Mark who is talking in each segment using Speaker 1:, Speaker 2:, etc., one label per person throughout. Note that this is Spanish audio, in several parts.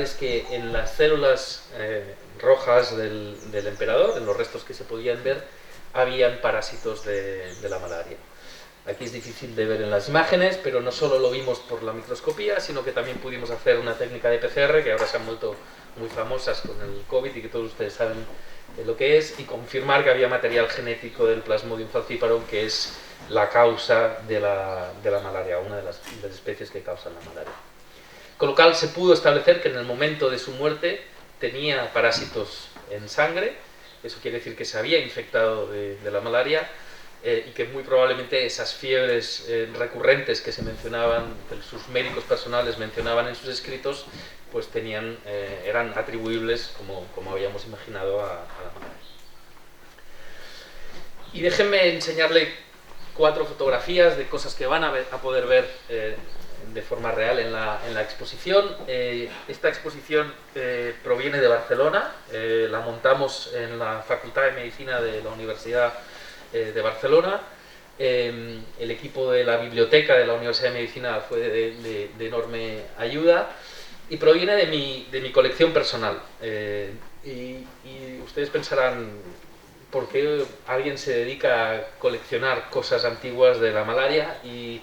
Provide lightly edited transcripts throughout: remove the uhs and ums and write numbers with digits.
Speaker 1: es que en las células rojas del emperador, en los restos que se podían ver, habían parásitos de la malaria. Aquí es difícil de ver en las imágenes, pero no solo lo vimos por la microscopía, sino que también pudimos hacer una técnica de PCR, que ahora se han vuelto muy famosas con el COVID y que todos ustedes saben lo que es, y confirmar que había material genético del Plasmodium falciparum, que es la causa de la malaria, una de las especies que causan la malaria. Con lo cual se pudo establecer que en el momento de su muerte tenía parásitos en sangre, eso quiere decir que se había infectado de la malaria, y que muy probablemente esas fiebres recurrentes que se mencionaban, que sus médicos personales mencionaban en sus escritos, pues eran atribuibles, como habíamos imaginado, a la malaria. Y déjenme enseñarle 4 fotografías de cosas que van a poder ver de forma real en la exposición. Esta exposición proviene de Barcelona, la montamos en la Facultad de Medicina de la Universidad de Barcelona. El equipo de la biblioteca de la Universidad de Medicina fue de enorme ayuda y proviene de mi colección personal. Y ustedes pensarán, ¿por qué alguien se dedica a coleccionar cosas antiguas de la malaria? Y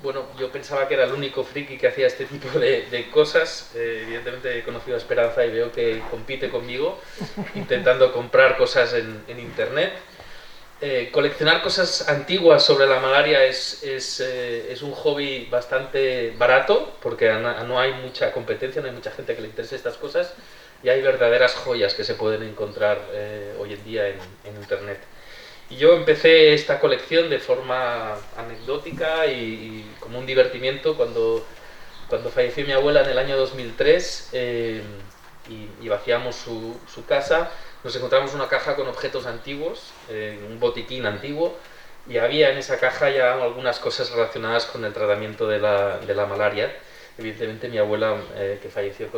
Speaker 1: bueno, yo pensaba que era el único friki que hacía este tipo de cosas. Evidentemente he conocido a Esperanza y veo que compite conmigo intentando comprar cosas en internet. Coleccionar cosas antiguas sobre la malaria es un hobby bastante barato, porque no hay mucha competencia, no hay mucha gente que le interese estas cosas, y hay verdaderas joyas que se pueden encontrar hoy en día en internet. Y yo empecé esta colección de forma anecdótica y como un divertimiento cuando falleció mi abuela en el año 2003, y vaciamos su casa. Nos encontramos una caja con objetos antiguos, un botiquín antiguo, y había en esa caja ya algunas cosas relacionadas con el tratamiento de la malaria. Evidentemente mi abuela, que falleció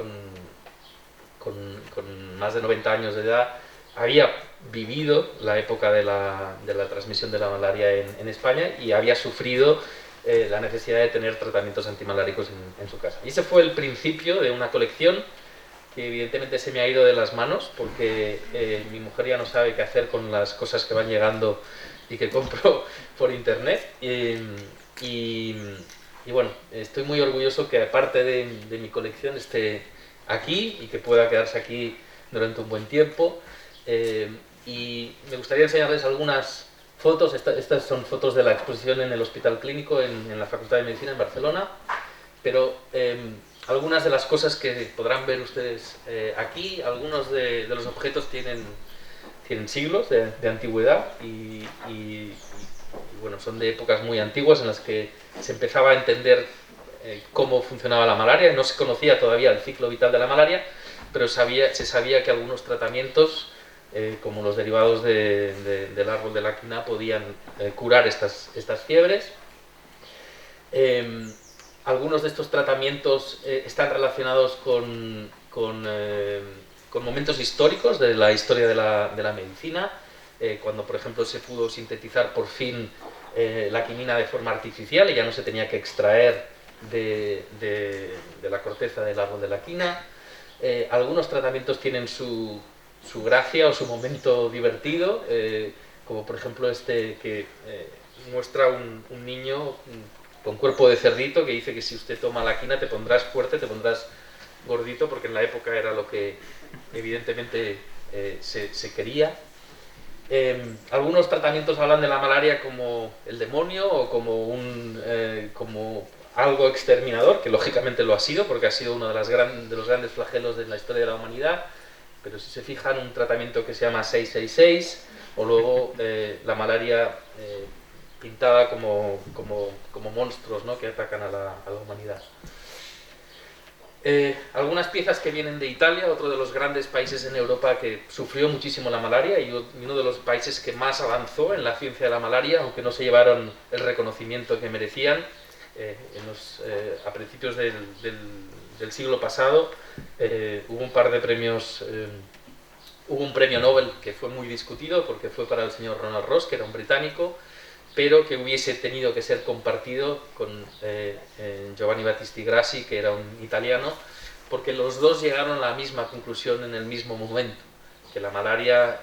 Speaker 1: con más de 90 años de edad, había vivido la época de la transmisión de la malaria en España y había sufrido la necesidad de tener tratamientos antimaláricos en su casa. Y ese fue el principio de una colección que evidentemente se me ha ido de las manos, porque mi mujer ya no sabe qué hacer con las cosas que van llegando y que compro por internet. Y bueno, estoy muy orgulloso que aparte de mi colección esté aquí y que pueda quedarse aquí durante un buen tiempo. Y me gustaría enseñarles algunas fotos. Estas son fotos de la exposición en el Hospital Clínico en la Facultad de Medicina en Barcelona, pero algunas de las cosas que podrán ver ustedes aquí, algunos de los objetos tienen siglos de antigüedad y bueno, son de épocas muy antiguas en las que se empezaba a entender cómo funcionaba la malaria. No se conocía todavía el ciclo vital de la malaria, pero se sabía que algunos tratamientos, como los derivados del árbol de la quina, podían curar estas fiebres. Algunos de estos tratamientos están relacionados con momentos históricos de la historia de la medicina, cuando por ejemplo se pudo sintetizar por fin la quinina de forma artificial y ya no se tenía que extraer de la corteza del árbol de la quina. Algunos tratamientos tienen su gracia o su momento divertido, como por ejemplo este que muestra un niño con cuerpo de cerdito, que dice que si usted toma la quina te pondrás fuerte, te pondrás gordito, porque en la época era lo que evidentemente se quería. Algunos tratamientos hablan de la malaria como el demonio o como algo exterminador, que lógicamente lo ha sido, porque ha sido uno de los grandes flagelos de la historia de la humanidad. Pero si se fijan, un tratamiento que se llama 666, o luego la malaria pintada como monstruos, ¿no?, que atacan a la humanidad. Algunas piezas que vienen de Italia, otro de los grandes países en Europa que sufrió muchísimo la malaria y uno de los países que más avanzó en la ciencia de la malaria, aunque no se llevaron el reconocimiento que merecían. A principios del siglo pasado hubo un par de premios. Hubo un premio Nobel que fue muy discutido porque fue para el señor Ronald Ross, que era un británico, pero que hubiese tenido que ser compartido con Giovanni Battista Grassi, que era un italiano, porque los dos llegaron a la misma conclusión en el mismo momento, que la malaria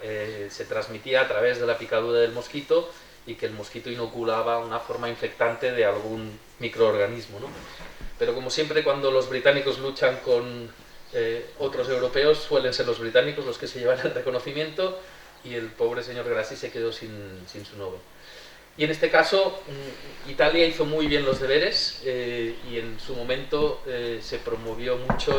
Speaker 1: se transmitía a través de la picadura del mosquito y que el mosquito inoculaba una forma infectante de algún microorganismo, ¿no? Pero como siempre, cuando los británicos luchan con otros europeos, suelen ser los británicos los que se llevan el reconocimiento, y el pobre señor Grassi se quedó sin su Nobel. Y en este caso, Italia hizo muy bien los deberes, y en su momento se promovió mucho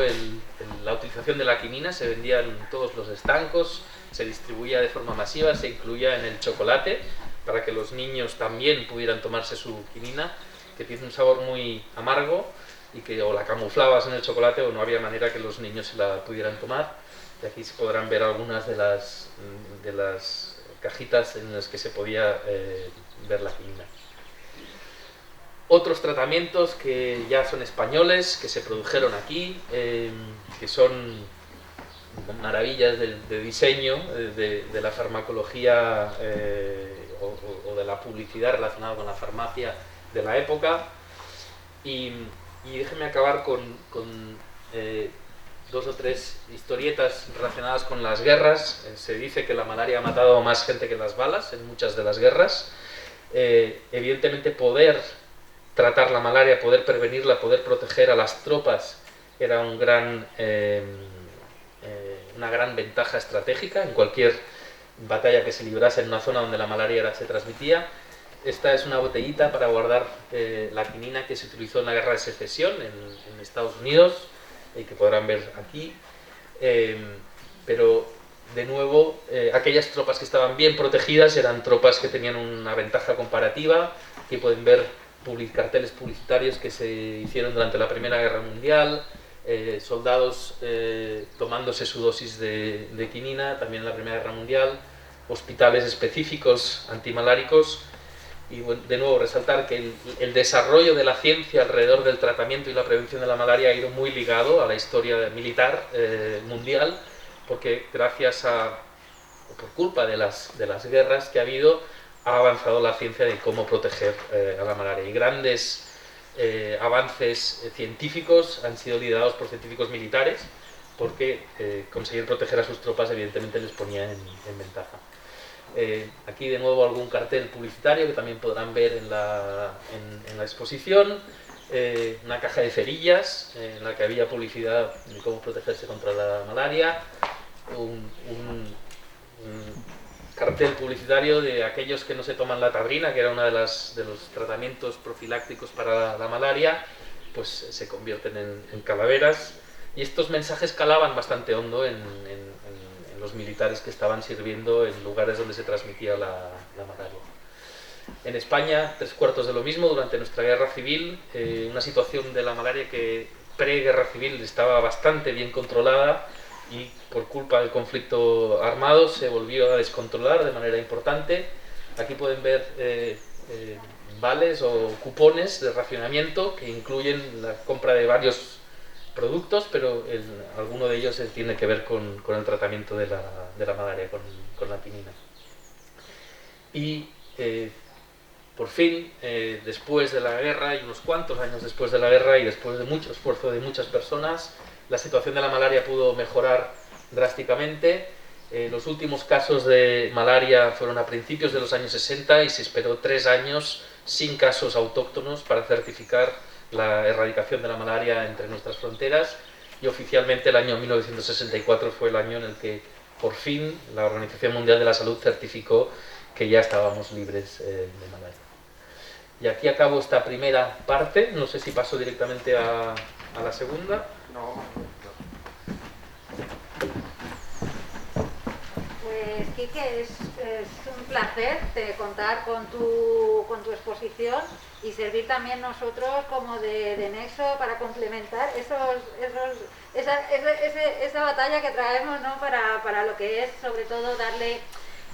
Speaker 1: la utilización de la quinina. Se vendía en todos los estancos, se distribuía de forma masiva, se incluía en el chocolate para que los niños también pudieran tomarse su quinina, que tiene un sabor muy amargo y que o la camuflabas en el chocolate o no había manera que los niños se la pudieran tomar. Y aquí se podrán ver algunas de las cajitas en las que se podía ver la quinina. Otros tratamientos que ya son españoles, que se produjeron aquí, que son maravillas de diseño, de la farmacología o de la publicidad relacionada con la farmacia de la época. Y déjenme acabar con dos o tres historietas relacionadas con las guerras. Se dice que la malaria ha matado a más gente que las balas en muchas de las guerras. Evidentemente, poder tratar la malaria, poder prevenirla, poder proteger a las tropas era una gran ventaja estratégica en cualquier batalla que se librase en una zona donde la malaria se transmitía. Esta es una botellita para guardar la quinina que se utilizó en la guerra de secesión en Estados Unidos, y que podrán ver aquí. Pero de nuevo, aquellas tropas que estaban bien protegidas eran tropas que tenían una ventaja comparativa. Aquí pueden ver carteles publicitarios que se hicieron durante la Primera Guerra Mundial, soldados tomándose su dosis de quinina también en la Primera Guerra Mundial, hospitales específicos antimaláricos. Y bueno, de nuevo resaltar que el desarrollo de la ciencia alrededor del tratamiento y la prevención de la malaria ha ido muy ligado a la historia militar mundial, porque gracias por culpa de las guerras que ha habido, ha avanzado la ciencia de cómo proteger a la malaria. Y grandes avances científicos han sido liderados por científicos militares, porque conseguir proteger a sus tropas evidentemente les ponía en ventaja. Aquí de nuevo algún cartel publicitario que también podrán ver en la exposición. Una caja de cerillas en la que había publicidad de cómo protegerse contra la malaria. Un cartel publicitario de aquellos que no se toman la tabrina, que era uno de los tratamientos profilácticos para la malaria, pues se convierten en calaveras. Y estos mensajes calaban bastante hondo en los militares que estaban sirviendo en lugares donde se transmitía la malaria. En España, 3/4 de lo mismo durante nuestra guerra civil, una situación de la malaria que pre-guerra civil estaba bastante bien controlada, y por culpa del conflicto armado se volvió a descontrolar de manera importante. Aquí pueden ver vales o cupones de racionamiento que incluyen la compra de varios productos, pero alguno de ellos tiene que ver con el tratamiento de la malaria con la quinina. Y por fin, después de la guerra, y unos cuantos años después de la guerra, y después de mucho esfuerzo de muchas personas, la situación de la malaria pudo mejorar drásticamente. Los últimos casos de malaria fueron a principios de los años 60 y se esperó 3 años sin casos autóctonos para certificar la erradicación de la malaria entre nuestras fronteras, y oficialmente el año 1964 fue el año en el que por fin la Organización Mundial de la Salud certificó que ya estábamos libres de malaria. Y aquí acabo esta primera parte. No sé si paso directamente a la segunda.
Speaker 2: No.
Speaker 3: Pues Quique, es un placer contar con tu exposición y servir también nosotros como de nexo para complementar esa batalla que traemos, ¿no? para lo que es, sobre todo, darle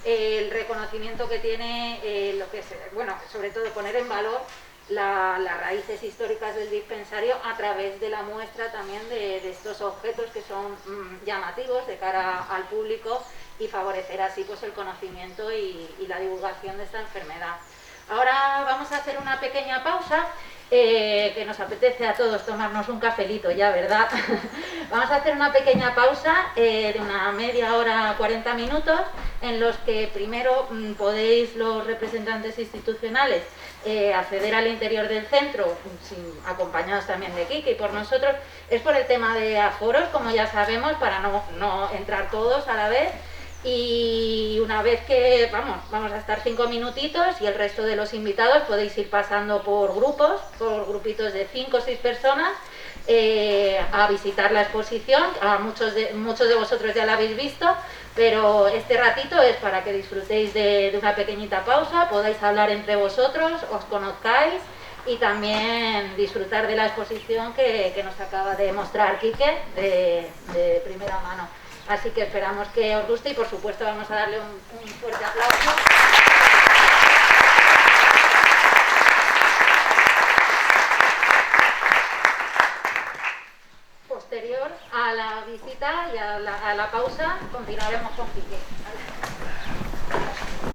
Speaker 3: el reconocimiento que tiene, lo que es, bueno, sobre todo poner en valor las raíces históricas del dispensario a través de la muestra también de estos objetos que son llamativos de cara al público, y favorecer así pues el conocimiento y la divulgación de esta enfermedad. Ahora vamos a hacer una pequeña pausa que nos apetece a todos tomarnos un cafelito ya, ¿verdad? Vamos a hacer una pequeña pausa de una media hora, 40 minutos, en los que primero podéis los representantes institucionales acceder al interior del centro, acompañados también de Kike y por nosotros. Es por el tema de aforos, como ya sabemos, para no entrar todos a la vez. Y una vez que vamos a estar 5 minutitos y el resto de los invitados podéis ir pasando por grupos, por grupitos de 5 o 6 personas a visitar la exposición. A muchos de vosotros ya la habéis visto, pero este ratito es para que disfrutéis de una pequeñita pausa, podáis hablar entre vosotros, os conozcáis y también disfrutar de la exposición que nos acaba de mostrar Kike de primera mano. Así que esperamos que os guste y por supuesto vamos a darle un fuerte aplauso. Posterior a la visita y a la pausa continuaremos con Kike.